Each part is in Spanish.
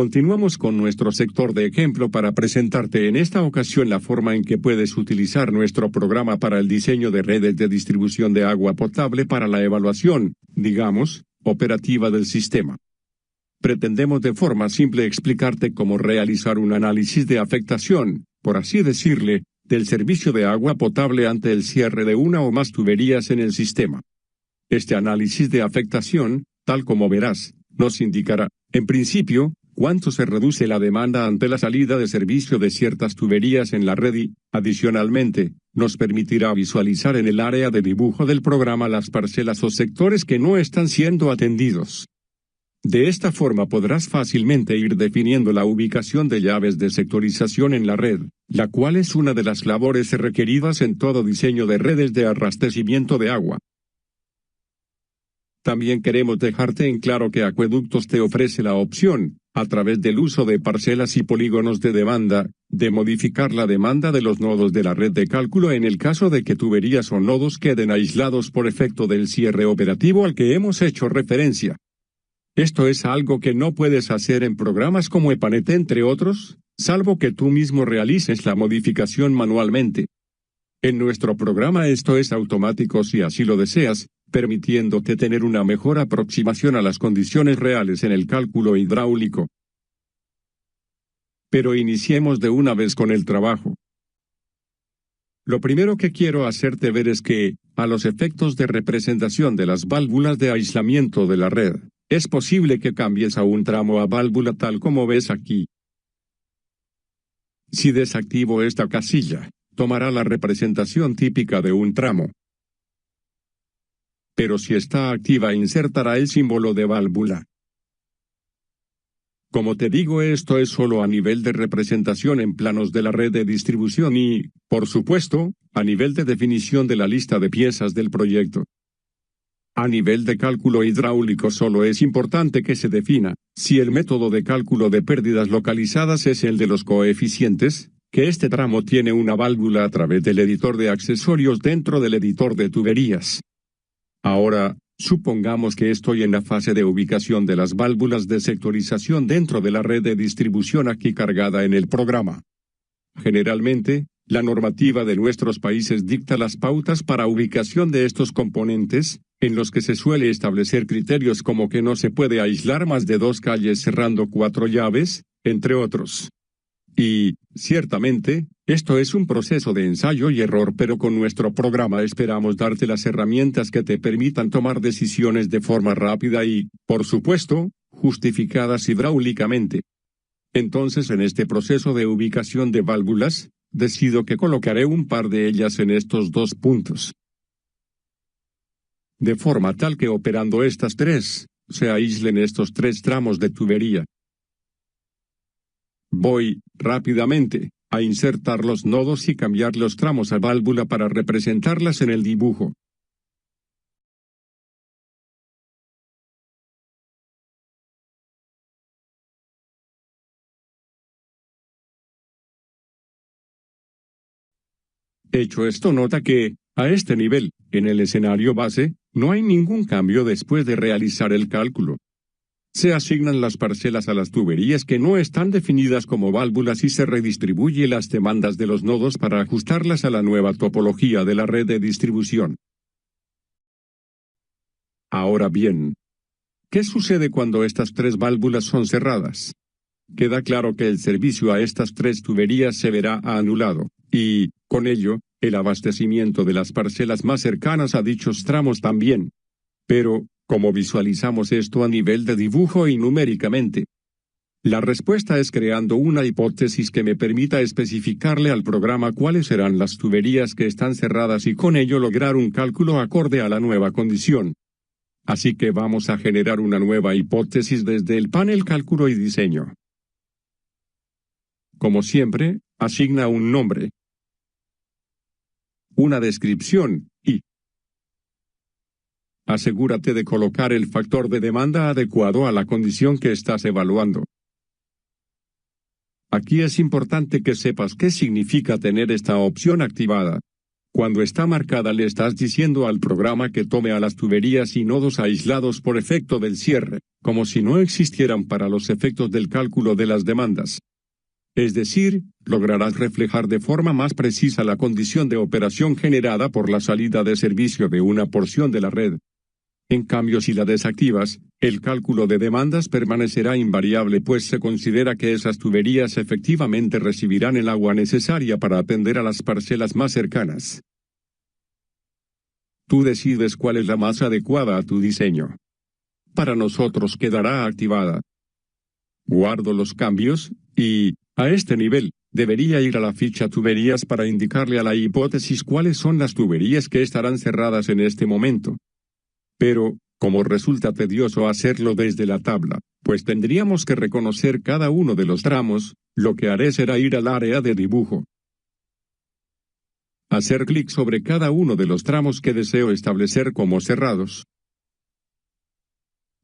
Continuamos con nuestro sector de ejemplo para presentarte en esta ocasión la forma en que puedes utilizar nuestro programa para el diseño de redes de distribución de agua potable para la evaluación, digamos, operativa del sistema. Pretendemos de forma simple explicarte cómo realizar un análisis de afectación, por así decirle, del servicio de agua potable ante el cierre de una o más tuberías en el sistema. Este análisis de afectación, tal como verás, nos indicará, en principio, cuánto se reduce la demanda ante la salida de servicio de ciertas tuberías en la red y, adicionalmente, nos permitirá visualizar en el área de dibujo del programa las parcelas o sectores que no están siendo atendidos. De esta forma podrás fácilmente ir definiendo la ubicación de llaves de sectorización en la red, la cual es una de las labores requeridas en todo diseño de redes de abastecimiento de agua. También queremos dejarte en claro que Acueductos te ofrece la opción, a través del uso de parcelas y polígonos de demanda, de modificar la demanda de los nodos de la red de cálculo en el caso de que tuberías o nodos queden aislados por efecto del cierre operativo al que hemos hecho referencia. Esto es algo que no puedes hacer en programas como EPANET entre otros, salvo que tú mismo realices la modificación manualmente. En nuestro programa esto es automático si así lo deseas, permitiéndote tener una mejor aproximación a las condiciones reales en el cálculo hidráulico. Pero iniciemos de una vez con el trabajo. Lo primero que quiero hacerte ver es que, a los efectos de representación de las válvulas de aislamiento de la red, es posible que cambies a un tramo a válvula tal como ves aquí. Si desactivo esta casilla, tomará la representación típica de un tramo. Pero si está activa insertará el símbolo de válvula. Como te digo, esto es solo a nivel de representación en planos de la red de distribución y, por supuesto, a nivel de definición de la lista de piezas del proyecto. A nivel de cálculo hidráulico solo es importante que se defina, si el método de cálculo de pérdidas localizadas es el de los coeficientes, que este tramo tiene una válvula a través del editor de accesorios dentro del editor de tuberías. Ahora, supongamos que estoy en la fase de ubicación de las válvulas de sectorización dentro de la red de distribución aquí cargada en el programa. Generalmente, la normativa de nuestros países dicta las pautas para ubicación de estos componentes, en los que se suele establecer criterios como que no se puede aislar más de 2 calles cerrando 4 llaves, entre otros. Y, ciertamente, esto es un proceso de ensayo y error, pero con nuestro programa esperamos darte las herramientas que te permitan tomar decisiones de forma rápida y, por supuesto, justificadas hidráulicamente. Entonces, en este proceso de ubicación de válvulas, decido que colocaré un par de ellas en estos 2 puntos. De forma tal que operando estas 3, se aíslen estos 3 tramos de tubería. Voy, rápidamente, a insertar los nodos y cambiar los tramos a válvula para representarlas en el dibujo. Hecho esto, nota que, a este nivel, en el escenario base, no hay ningún cambio después de realizar el cálculo. Se asignan las parcelas a las tuberías que no están definidas como válvulas y se redistribuye las demandas de los nodos para ajustarlas a la nueva topología de la red de distribución. Ahora bien, ¿qué sucede cuando estas 3 válvulas son cerradas? Queda claro que el servicio a estas 3 tuberías se verá anulado, y, con ello, el abastecimiento de las parcelas más cercanas a dichos tramos también. Pero, ¿cómo visualizamos esto a nivel de dibujo y numéricamente? La respuesta es creando una hipótesis que me permita especificarle al programa cuáles serán las tuberías que están cerradas y con ello lograr un cálculo acorde a la nueva condición. Así que vamos a generar una nueva hipótesis desde el panel Cálculo y Diseño. Como siempre, asigna un nombre, una descripción, y asegúrate de colocar el factor de demanda adecuado a la condición que estás evaluando. Aquí es importante que sepas qué significa tener esta opción activada. Cuando está marcada le estás diciendo al programa que tome a las tuberías y nodos aislados por efecto del cierre, como si no existieran para los efectos del cálculo de las demandas. Es decir, lograrás reflejar de forma más precisa la condición de operación generada por la salida de servicio de una porción de la red. En cambio, si la desactivas, el cálculo de demandas permanecerá invariable, pues se considera que esas tuberías efectivamente recibirán el agua necesaria para atender a las parcelas más cercanas. Tú decides cuál es la más adecuada a tu diseño. Para nosotros quedará activada. Guardo los cambios, y, a este nivel, debería ir a la ficha tuberías para indicarle a la hipótesis cuáles son las tuberías que estarán cerradas en este momento. Pero, como resulta tedioso hacerlo desde la tabla, pues tendríamos que reconocer cada uno de los tramos, lo que haré será ir al área de dibujo. Hacer clic sobre cada uno de los tramos que deseo establecer como cerrados.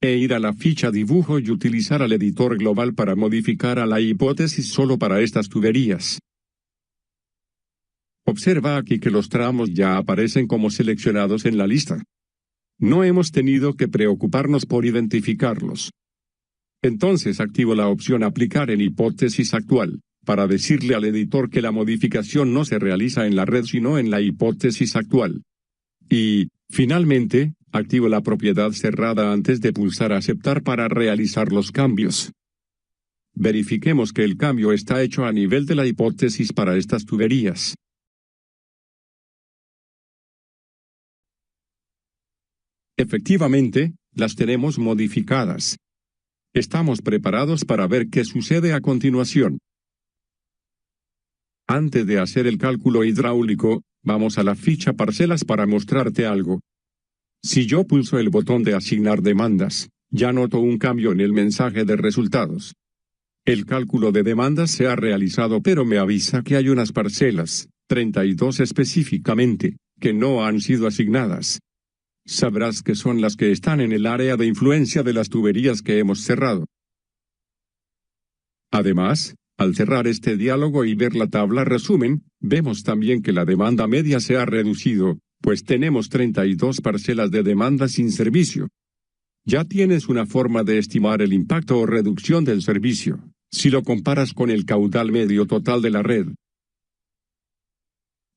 E ir a la ficha dibujo y utilizar al editor global para modificar a la hipótesis solo para estas tuberías. Observa aquí que los tramos ya aparecen como seleccionados en la lista. No hemos tenido que preocuparnos por identificarlos. Entonces activo la opción Aplicar en hipótesis actual, para decirle al editor que la modificación no se realiza en la red sino en la hipótesis actual. Y, finalmente, activo la propiedad cerrada antes de pulsar Aceptar para realizar los cambios. Verifiquemos que el cambio está hecho a nivel de la hipótesis para estas tuberías. Efectivamente, las tenemos modificadas. Estamos preparados para ver qué sucede a continuación. Antes de hacer el cálculo hidráulico, vamos a la ficha Parcelas para mostrarte algo. Si yo pulso el botón de Asignar demandas, ya noto un cambio en el mensaje de resultados. El cálculo de demandas se ha realizado, pero me avisa que hay unas parcelas, 32 específicamente, que no han sido asignadas. Sabrás que son las que están en el área de influencia de las tuberías que hemos cerrado. Además, al cerrar este diálogo y ver la tabla resumen, vemos también que la demanda media se ha reducido, pues tenemos 32 parcelas de demanda sin servicio. Ya tienes una forma de estimar el impacto o reducción del servicio, si lo comparas con el caudal medio total de la red.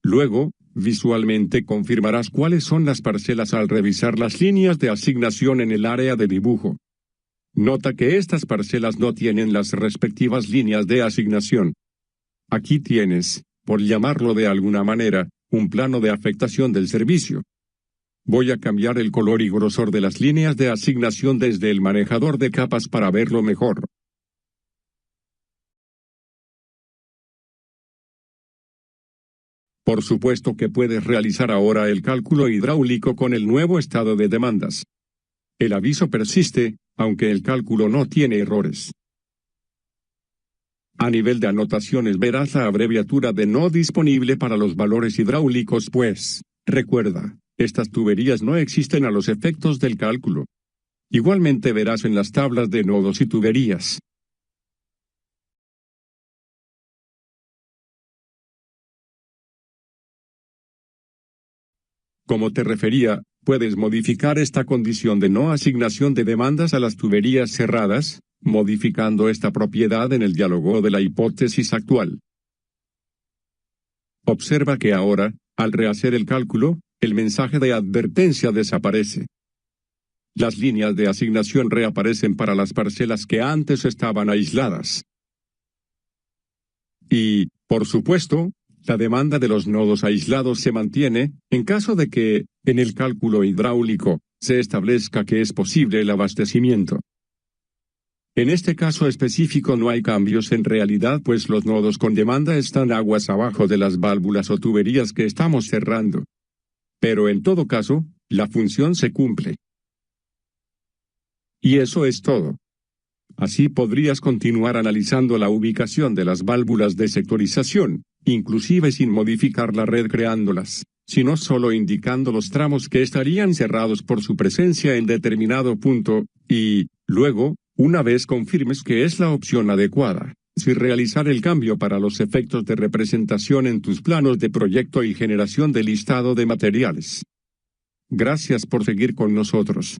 Luego, visualmente confirmarás cuáles son las parcelas al revisar las líneas de asignación en el área de dibujo. Nota que estas parcelas no tienen las respectivas líneas de asignación. Aquí tienes, por llamarlo de alguna manera, un plano de afectación del servicio. Voy a cambiar el color y grosor de las líneas de asignación desde el manejador de capas para verlo mejor. Por supuesto que puedes realizar ahora el cálculo hidráulico con el nuevo estado de demandas. El aviso persiste, aunque el cálculo no tiene errores. A nivel de anotaciones verás la abreviatura de no disponible para los valores hidráulicos, pues, recuerda, estas tuberías no existen a los efectos del cálculo. Igualmente verás en las tablas de nodos y tuberías. Como te refería, puedes modificar esta condición de no asignación de demandas a las tuberías cerradas, modificando esta propiedad en el diálogo de la hipótesis actual. Observa que ahora, al rehacer el cálculo, el mensaje de advertencia desaparece. Las líneas de asignación reaparecen para las parcelas que antes estaban aisladas. Y, por supuesto, la demanda de los nodos aislados se mantiene, en caso de que, en el cálculo hidráulico, se establezca que es posible el abastecimiento. En este caso específico no hay cambios en realidad, pues los nodos con demanda están aguas abajo de las válvulas o tuberías que estamos cerrando. Pero en todo caso, la función se cumple. Y eso es todo. Así podrías continuar analizando la ubicación de las válvulas de sectorización, inclusive sin modificar la red creándolas, sino solo indicando los tramos que estarían cerrados por su presencia en determinado punto, y, luego, una vez confirmes que es la opción adecuada, Si realizar el cambio para los efectos de representación en tus planos de proyecto y generación de listado de materiales. Gracias por seguir con nosotros.